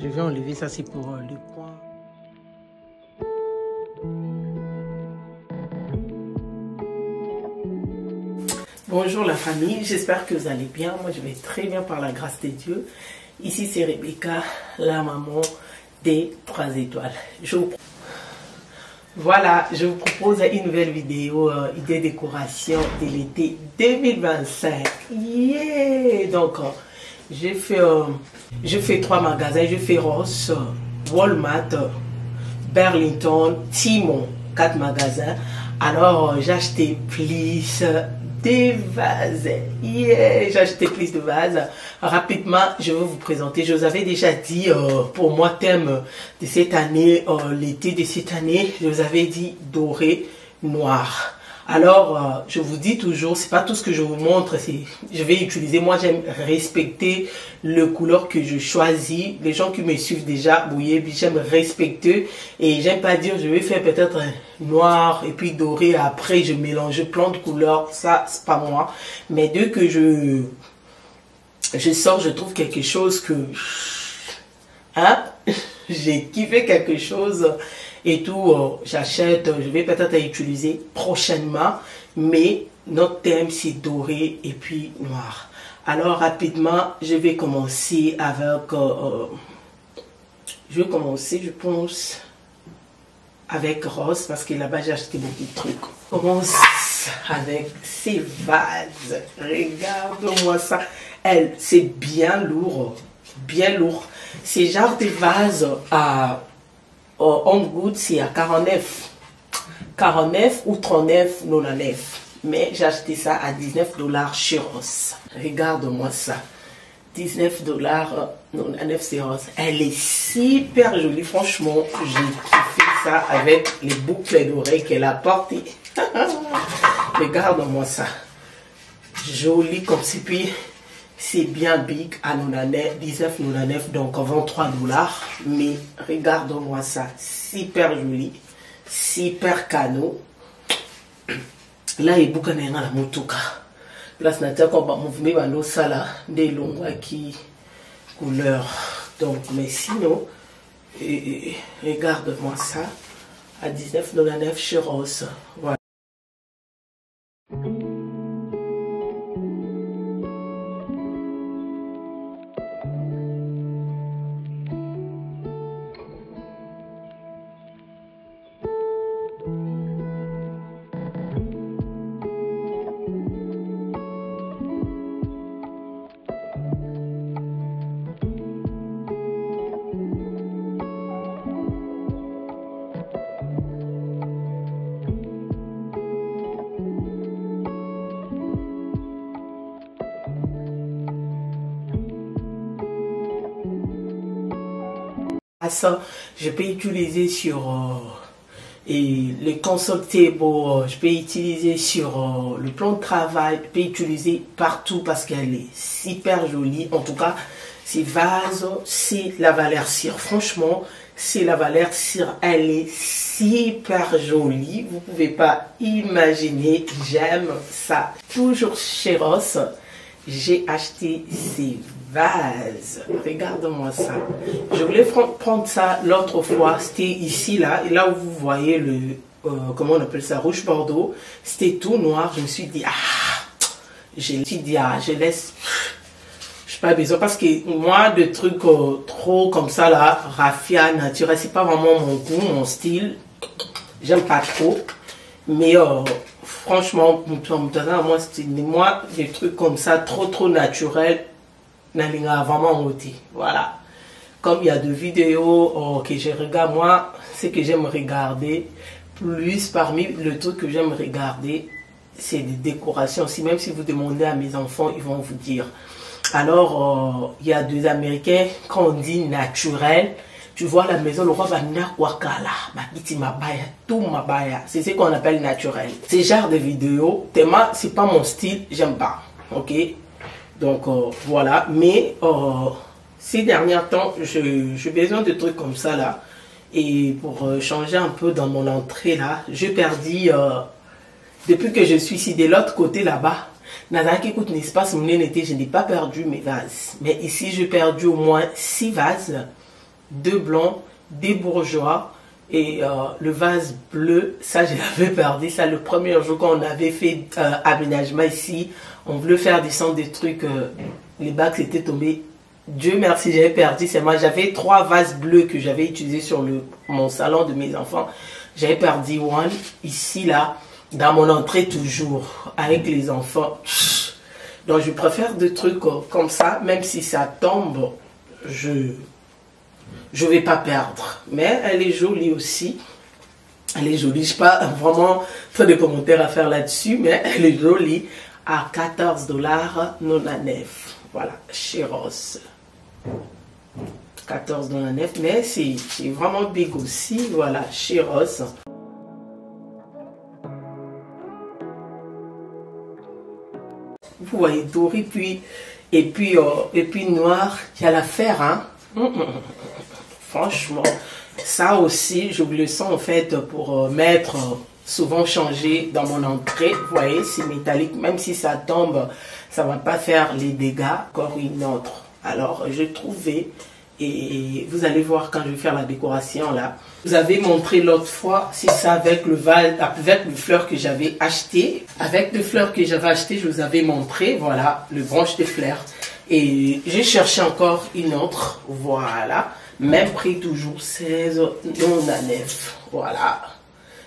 Je vais enlever ça, c'est pour le coin. Bonjour la famille, j'espère que vous allez bien. Moi je vais très bien par la grâce de Dieu. Ici c'est Rebecca, la maman des 3 étoiles. Voilà, je vous propose une nouvelle vidéo, idée décoration de l'été 2025. Yeah! Donc, j'ai fait 3 magasins. J'ai fait Ross, Walmart, Burlington, Timon, 4 magasins. Alors, j'ai acheté plus des vases. Yeah! J'ai acheté plus de vases. Rapidement, je vais vous présenter. Je vous avais déjà dit, pour moi, thème de cette année, l'été de cette année, je vous avais dit doré, noir. Alors, je vous dis toujours, c'est pas tout ce que je vous montre, je vais utiliser. Moi, j'aime respecter le couleur que je choisis. Les gens qui me suivent déjà, vous voyez, j'aime respecter et j'aime pas dire je vais faire peut-être un noir et puis doré. Après, je mélange plein de couleurs. Ça, c'est pas moi. Mais dès que je sors, je trouve quelque chose que, hein, j'ai kiffé quelque chose. Et tout, j'achète, je vais peut-être utiliser prochainement, mais notre thème c'est doré et puis noir. Alors rapidement, je vais commencer avec, je pense, avec rose parce que là-bas j'ai acheté beaucoup de trucs. On commence avec ces vases. Regarde-moi ça. C'est bien lourd, bien lourd. C'est genre des vases à Home Goods, c'est à 49 ou 39,99. Mais j'ai acheté ça à 19 $ chez Ross. Regarde-moi ça. 19,99 c'est Ross. Elle est super jolie. Franchement, j'ai kiffé ça avec les boucles d'oreilles qu'elle a portées. Regarde-moi ça. Joli comme c'est. Puis c'est bien big à 19,99, donc 23 $. Mais regarde-moi ça, super joli, super canot. Là, il y a beaucoup de la motoka. Place natia comme mouvement ça là, des longs qui couleur. Donc, mais sinon, regarde-moi ça à 19,99 chez Ross. Voilà. Ça, je peux utiliser sur les console table, je peux utiliser sur le plan de travail, je peux utiliser partout parce qu'elle est super jolie. En tout cas, ces vases, c'est la valeur cire. Franchement, c'est la valeur cire. Elle est super jolie. Vous pouvez pas imaginer. J'aime ça. Toujours chez Ross, j'ai acheté ces vases. Regarde-moi ça. Je voulais prendre ça l'autre fois. C'était ici, là. Et là où vous voyez le, comment on appelle ça, rouge bordeaux. C'était tout noir. Je me suis dit, je laisse. Je n'ai pas besoin parce que moi, de trucs trop comme ça, là, raffia, naturel, c'est pas vraiment mon goût, mon style. J'aime pas trop. Mais franchement, moi, des trucs comme ça, trop naturels, vraiment ôté. Voilà. Comme il y a de vidéos que je regarde, moi, ce que j'aime regarder, plus parmi le truc que j'aime regarder, c'est des décorations. Si même si vous demandez à mes enfants, ils vont vous dire. Alors, il y a des Américains, quand on dit naturel, tu vois la maison, le roi va nakwakala, tout mabaya. C'est ce qu'on appelle naturel. Ces genres de vidéos, tellement, c'est pas mon style, j'aime pas. Ok? Donc, voilà. Mais, ces derniers temps, j'ai besoin de trucs comme ça, là. Et pour changer un peu dans mon entrée, là, j'ai perdu, depuis que je suis ici de l'autre côté, là-bas, je n'ai pas perdu mes vases. Mais ici, j'ai perdu au moins 6 vases. 2 blancs, des bourgeois et le vase bleu. Ça, je l'avais perdu. Ça, le premier jour qu'on avait fait aménagement ici, on voulait faire descendre des trucs. Les bacs étaient tombés. Dieu merci, j'avais perdu. C'est moi. J'avais 3 vases bleus que j'avais utilisés sur mon salon de mes enfants. J'avais perdu one ici, là, dans mon entrée toujours, avec les enfants. Donc, je préfère des trucs comme ça, même si ça tombe, je vais pas perdre. Mais elle est jolie aussi. Elle est jolie. Je n'ai pas vraiment trop de commentaires à faire là-dessus, mais elle est jolie à $14,99. Voilà, chez Ross. $14,99, mais c'est vraiment big aussi. Voilà, chez Ross. Vous voyez doré et puis noir, il y a l'affaire, hein. Franchement, ça aussi, je le sens en fait pour mettre, souvent changer dans mon entrée. Vous voyez, c'est métallique, même si ça tombe, ça va pas faire les dégâts. Encore une autre. Alors, j'ai trouvé, et vous allez voir quand je vais faire la décoration là. Vous avez montré l'autre fois, c'est ça avec le vase, avec le fleur que j'avais acheté. Avec le fleur que j'avais acheté, je vous avais montré, voilà, le branche de fleurs. Et j'ai cherché encore une autre, voilà. Même prix toujours, $16,99. Voilà.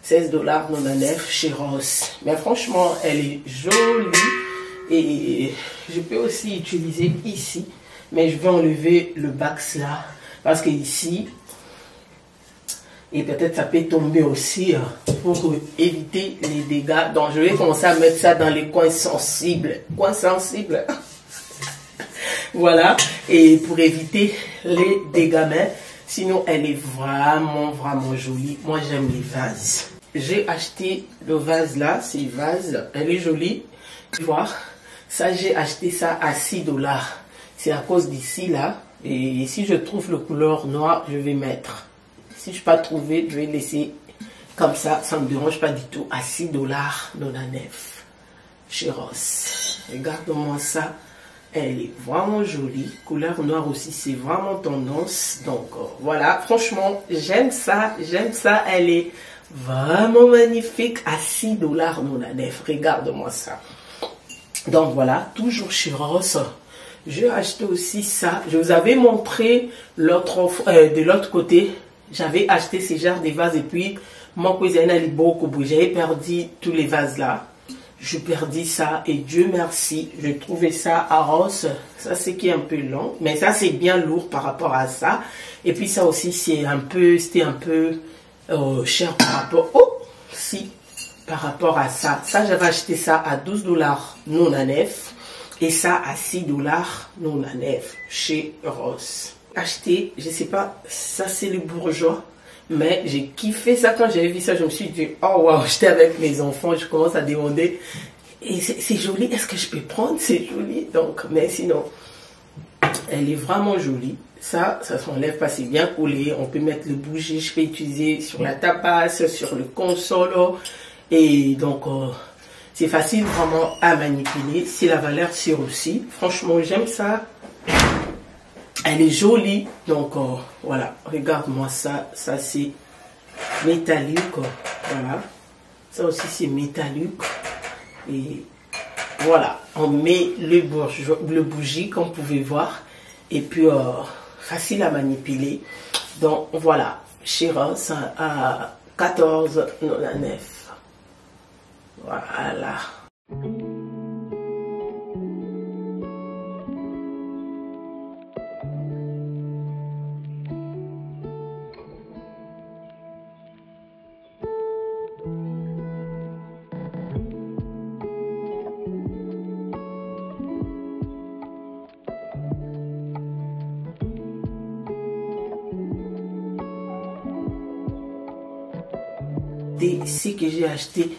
$16,99 chez Ross. Mais franchement, elle est jolie. Et je peux aussi utiliser ici. Mais je vais enlever le bax là. Parce que ici, et peut-être ça peut tomber aussi pour éviter les dégâts. Donc je vais commencer à mettre ça dans les coins sensibles. Coins sensibles. Voilà. Et pour éviter les dégâts. Mais sinon elle est vraiment jolie. Moi j'aime les vases. J'ai acheté le vase là. C'est vase. Elle est jolie. Tu vois. Ça j'ai acheté ça à $6. C'est à cause d'ici là. Et si je trouve le couleur noir, je vais mettre. Si je n'ai pas trouvé, je vais laisser comme ça. Ça ne me dérange pas du tout. À $6,99 chez Ross. Regarde-moi ça. Elle est vraiment jolie. Couleur noire aussi, c'est vraiment tendance. Donc voilà, franchement, j'aime ça. J'aime ça. Elle est vraiment magnifique à $6,99. Regarde-moi ça. Donc voilà, toujours chez Ross. J'ai acheté aussi ça. Je vous avais montré de l'autre côté. J'avais acheté ces genres de vases et puis mon cousin a beaucoup. J'avais perdu tous les vases là. Je perdis ça et Dieu merci. J'ai trouvé ça à Ross. Ça c'est qui est un peu long. Mais ça c'est bien lourd par rapport à ça. Et puis ça aussi c'était un peu cher par rapport. Oh! Si. Par rapport à ça. Ça j'avais acheté ça à $12,99. Et ça à $6,99 chez Ross. Acheté, je sais pas, ça c'est le bourgeois. Mais j'ai kiffé ça quand j'avais vu ça. Je me suis dit, oh wow, j'étais avec mes enfants. Je commence à demander. Et c'est joli. Est-ce que je peux prendre? C'est joli. Donc, mais sinon, elle est vraiment jolie. Ça s'enlève pas. C'est bien collé. On peut mettre le bougie. Je peux utiliser sur la tapasse, sur le console. Et donc, c'est facile vraiment à manipuler. C'est la valeur sûre aussi. Franchement, j'aime ça. Elle est jolie. Donc, voilà. Regarde-moi ça. Ça, c'est métallique. Voilà. Ça aussi, c'est métallique. Et voilà. On met le bougie, comme vous pouvez voir. Et puis, facile à manipuler. Donc, voilà. Chez Ross, à $14,99. Voilà. Ce que j'ai acheté,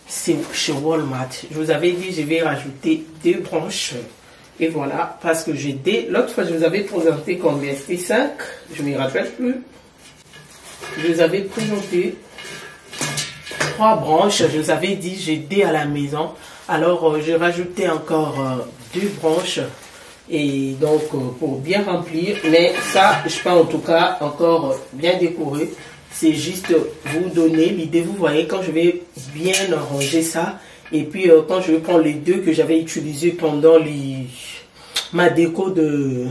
c'est chez Walmart. Je vous avais dit, je vais rajouter 2 branches. Et voilà, parce que l'autre fois, je vous avais présenté combien? C'était 5. Je ne me rappelle plus. Je vous avais présenté 3 branches. Je vous avais dit, j'ai 2 à la maison. Alors, j'ai rajouté encore 2 branches. Et donc, pour bien remplir, mais ça, je peux en tout cas encore bien décorer. C'est juste vous donner l'idée, vous voyez, quand je vais bien arranger ça. Et puis, quand je vais prendre les deux que j'avais utilisés pendant ma déco de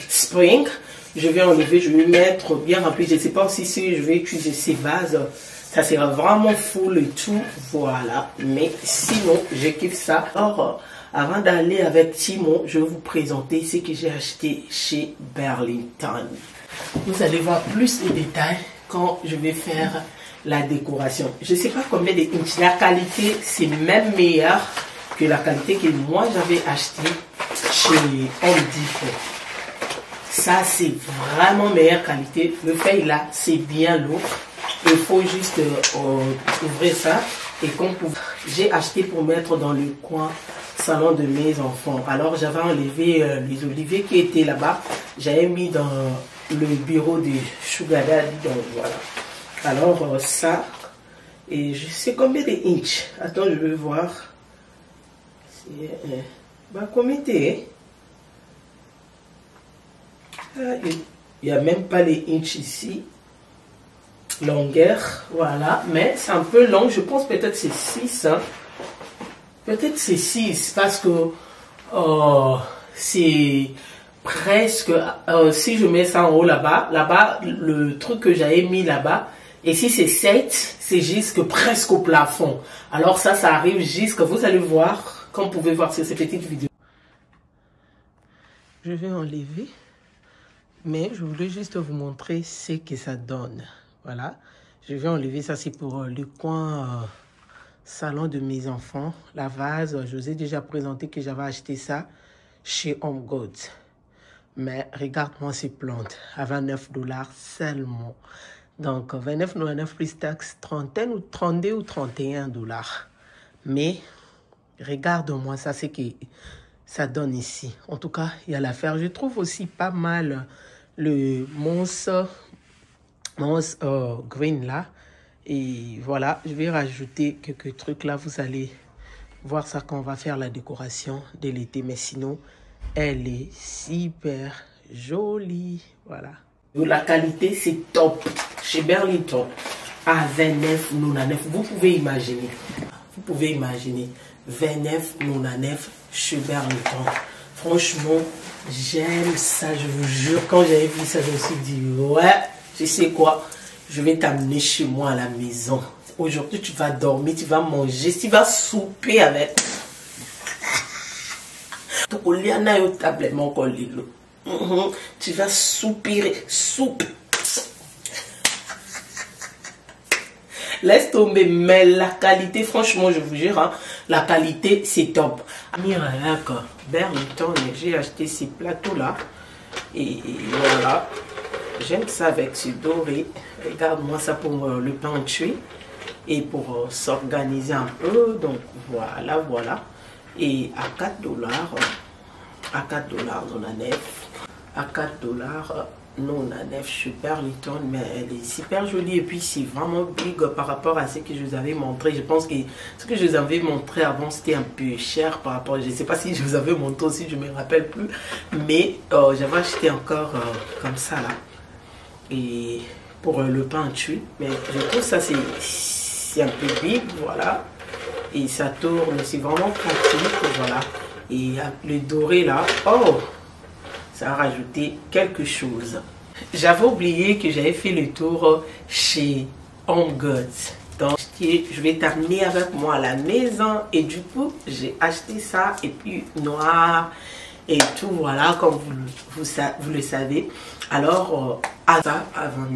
spring, je vais enlever, je vais mettre bien rempli. Je ne sais pas si je vais utiliser ces vases. Ça sera vraiment full et tout. Voilà. Mais sinon, je kiffe ça. Alors, avant d'aller avec Timon, je vais vous présenter ce que j'ai acheté chez Burlington. Vous allez voir plus de détails quand je vais faire la décoration. Je ne sais pas combien de inches. La qualité, c'est même meilleur que la qualité que moi j'avais acheté chez Home Depot. Ça, c'est vraiment meilleure qualité. Le feuille là, c'est bien lourd. Il faut juste ouvrir ça. Et comme j'ai acheté pour mettre dans le coin salon de mes enfants. Alors, j'avais enlevé les oliviers qui étaient là-bas. J'avais mis dans le bureau de Sugar Daddy. Donc, voilà. Alors, ça. Et je sais combien de inches. Attends, je vais voir. Bah, combien t'es? Il n'y a même pas les inches ici. Longueur, voilà. Mais c'est un peu long. Je pense peut-être c'est 6. Hein. Peut-être c'est 6 parce que c'est presque... si je mets ça en haut là-bas, le truc que j'avais mis là-bas, et si c'est 7, c'est jusque presque au plafond. Alors ça arrive jusque... Vous allez voir, comme vous pouvez voir sur ces petites vidéos. Je vais enlever. Mais je voulais juste vous montrer ce que ça donne. Voilà. Je vais enlever ça, c'est pour le coin salon de mes enfants. La vase, je vous ai déjà présenté que j'avais acheté ça chez Home Goods. Mais regarde-moi ces plantes à 29 $ seulement. Donc 29,99 plus taxe, 32 ou 31 $. Mais regarde-moi ça, c'est que ça donne ici. En tout cas, il y a l'affaire. Je trouve aussi pas mal le Moss Green là. Et voilà, je vais rajouter quelques trucs là. Vous allez voir ça quand on va faire la décoration de l'été. Mais sinon, elle est super jolie. Voilà. La qualité, c'est top. Chez Burlington, à 29,99 $. Vous pouvez imaginer. Vous pouvez imaginer. 29,99 $ chez Burlington. Franchement, j'aime ça, je vous jure. Quand j'avais vu ça, je me suis dit, ouais, tu sais quoi, je vais t'amener chez moi à la maison. Aujourd'hui, tu vas dormir, tu vas manger, tu vas souper avec. Tu vas soupirer, soupe. Laisse tomber, mais la qualité, franchement, je vous jure, hein, la qualité, c'est top. Miracle, Burlington, j'ai acheté ces plateaux-là. Et voilà, j'aime ça avec ce doré. Regarde-moi ça pour le pantry et pour s'organiser un peu. Donc voilà, voilà. Et à 4 $, à 4 $ on a 9. À 4 $. Non, on a 9 chez Burlington, mais elle est super jolie et puis c'est vraiment big par rapport à ce que je vous avais montré. Je pense que ce que je vous avais montré avant c'était un peu cher par rapport, je ne sais pas si je vous avais montré aussi, je ne me rappelle plus, mais j'avais acheté encore comme ça là, et pour le pantry, mais je trouve ça c'est un peu big, voilà, et ça tourne, c'est vraiment pratique, voilà, et le doré là, oh, ça a rajouté quelque chose. J'avais oublié que j'avais fait le tour chez Home Goods. Donc, je vais terminer avec moi à la maison. Et du coup, j'ai acheté ça. Et puis, noir et tout. Voilà, comme vous le savez. Alors, à ça, avant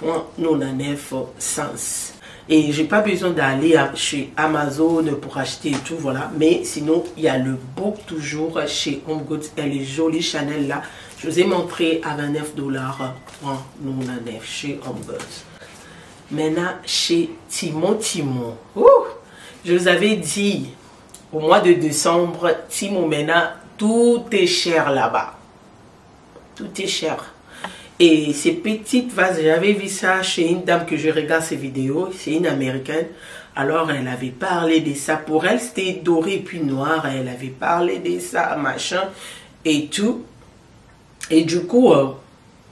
9,99 $. Et j'ai pas besoin d'aller chez Amazon pour acheter et tout, voilà. Mais sinon, il y a le book toujours chez Home Goods. Elle est jolie, Chanel là. Je vous ai montré à 29 $, 3,99 $ chez Home Goods. Maintenant, chez Timon. Je vous avais dit, au mois de décembre, Timon, maintenant, tout est cher là-bas. Tout est cher. Et ces petites vases, j'avais vu ça chez une dame que je regarde ses vidéos, c'est une américaine. Alors, elle avait parlé de ça. Pour elle, c'était doré puis noir. Elle avait parlé de ça, machin, et tout. Et du coup,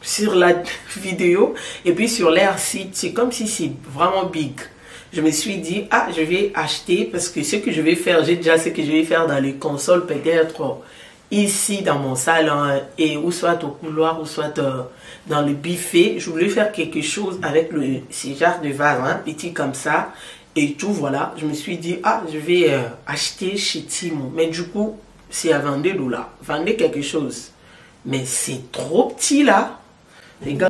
sur la vidéo, et puis sur leur site, c'est comme si c'est vraiment big. Je me suis dit, ah, je vais acheter, parce que ce que je vais faire, j'ai déjà ce que je vais faire dans les consoles, peut-être ici dans mon salon, et ou soit au couloir, ou soit dans le buffet. Je voulais faire quelque chose avec ces genres de vase, hein, petit comme ça. Et tout, voilà, je me suis dit, ah, je vais acheter chez Timo. Mais du coup, c'est à vendre $. Vendez quelque chose. Mais c'est trop petit là. Les gars.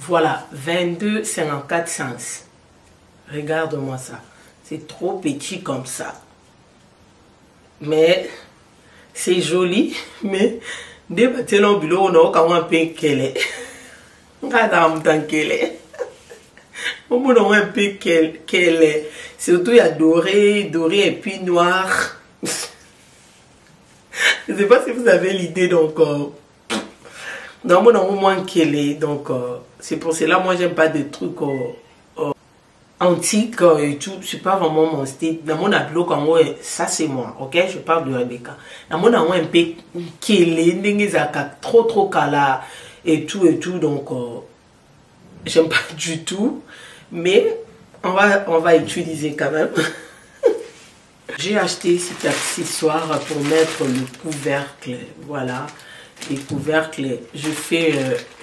Voilà, 22,54 cents. Regarde-moi ça. C'est trop petit comme ça. Mais c'est joli. Mais dès que l'on bureau, on a quand même un peu qu'elle est. Madame, tant qu'elle est. On a un peu qu'elle est. Surtout, il y a doré et puis noir. Je ne sais pas si vous avez l'idée, donc. Non, moi, au moins qu'elle est. Donc, c'est pour cela, moi, j'aime pas des trucs antiques et tout. C'est pas vraiment mon style. Dans mon tableau, comme moi, ça, c'est moi. Ok, je parle de Rebecca. Dans mon tableau, un peu qu'elle est, trop cala et tout. Donc, j'aime pas du tout. Mais, on va utiliser quand même. J'ai acheté cet accessoire pour mettre le couvercle. Voilà. Les couvercles, je fais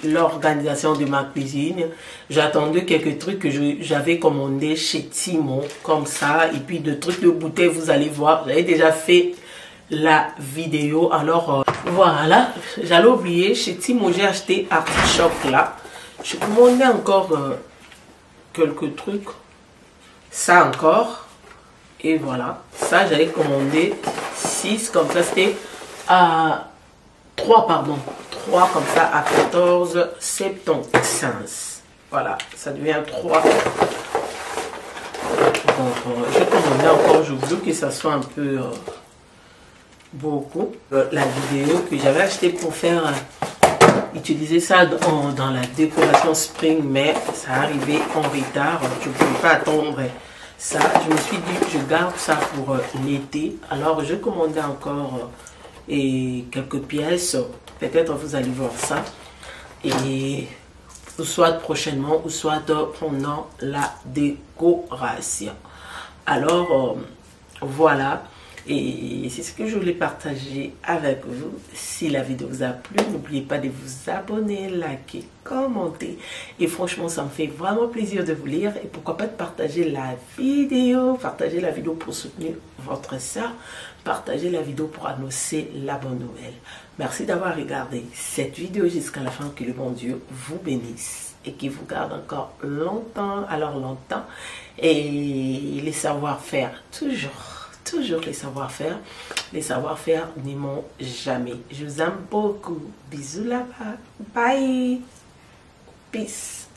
l'organisation de ma cuisine. J'attendais quelques trucs que j'avais commandé chez Timo, comme ça, et puis de trucs de bouteilles, vous allez voir, j'avais déjà fait la vidéo. Alors voilà, j'allais oublier, chez Timo j'ai acheté Artichoke là. Je commandais encore quelques trucs, ça encore, et voilà, ça j'avais commandé 6 comme ça, c'était à 3 comme ça à 14,75. Voilà, ça devient 3. Donc, je commandais encore, je voulais que ça soit un peu beaucoup. La vidéo que j'avais acheté pour faire utiliser ça dans la décoration spring, mais ça arrivait en retard. Je ne pouvais pas attendre ça. Je me suis dit, je garde ça pour l'été. Alors, je commandais encore et quelques pièces, peut-être vous allez voir ça, et soit prochainement ou soit pendant la décoration. Alors voilà, et c'est ce que je voulais partager avec vous. Si la vidéo vous a plu, n'oubliez pas de vous abonner, liker, commenter, et franchement ça me fait vraiment plaisir de vous lire, et pourquoi pas de partager la vidéo pour soutenir votre soeur. Partagez la vidéo pour annoncer la bonne nouvelle. Merci d'avoir regardé cette vidéo jusqu'à la fin. Que le bon Dieu vous bénisse et qu'il vous garde encore longtemps, alors longtemps. Et les savoir-faire, toujours les savoir-faire. Les savoir-faire n'aiment jamais. Je vous aime beaucoup. Bisous là-bas. Bye. Peace.